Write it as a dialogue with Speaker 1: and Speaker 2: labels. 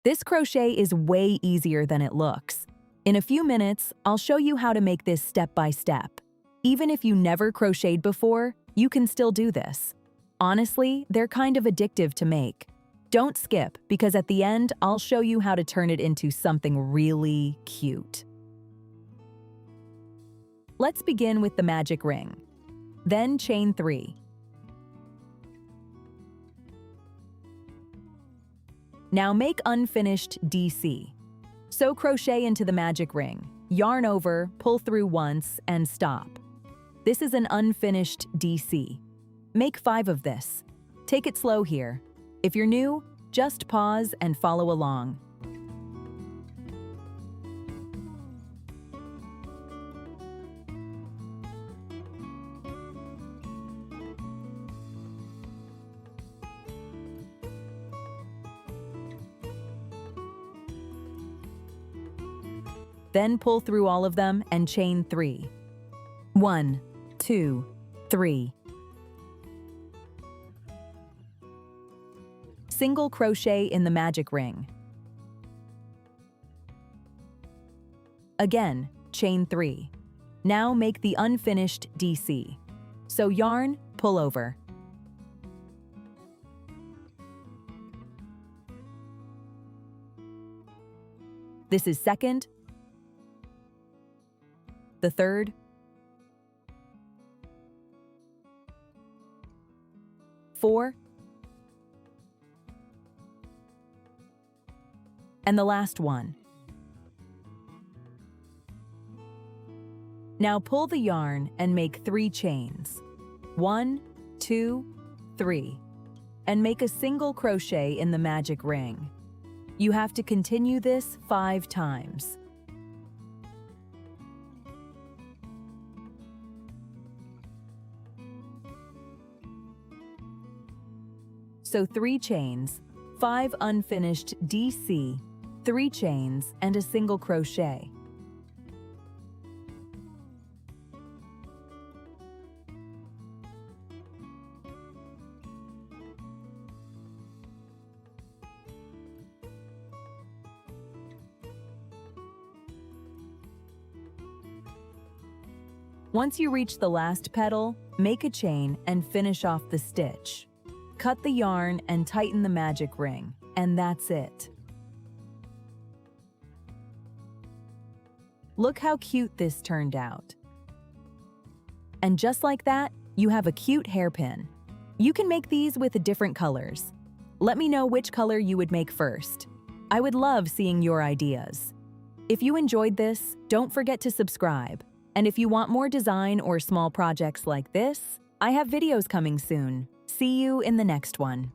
Speaker 1: This crochet is way easier than it looks. In a few minutes, I'll show you how to make this step by step. Even if you never crocheted before, you can still do this. Honestly, they're kind of addictive to make. Don't skip, because at the end, I'll show you how to turn it into something really cute. Let's begin with the magic ring. Then chain 3. Now make unfinished DC. Sew crochet into the magic ring, yarn over, pull through once, and stop. This is an unfinished DC. Make 5 of this. Take it slow here. If you're new, just pause and follow along. Then pull through all of them and chain 3. 1, 2, 3. Single crochet in the magic ring. Again, chain 3. Now make the unfinished DC. So yarn, pull over. This is second, the third, four, and the last one. Now pull the yarn and make 3 chains. 1, 2, 3, and make a single crochet in the magic ring. You have to continue this 5 times. So 3 chains, 5 unfinished DC, 3 chains, and a single crochet. Once you reach the last petal, make a chain and finish off the stitch. Cut the yarn and tighten the magic ring, and that's it. Look how cute this turned out. And just like that, you have a cute hairpin. You can make these with different colors. Let me know which color you would make first. I would love seeing your ideas. If you enjoyed this, don't forget to subscribe. And if you want more design or small projects like this, I have videos coming soon. See you in the next one.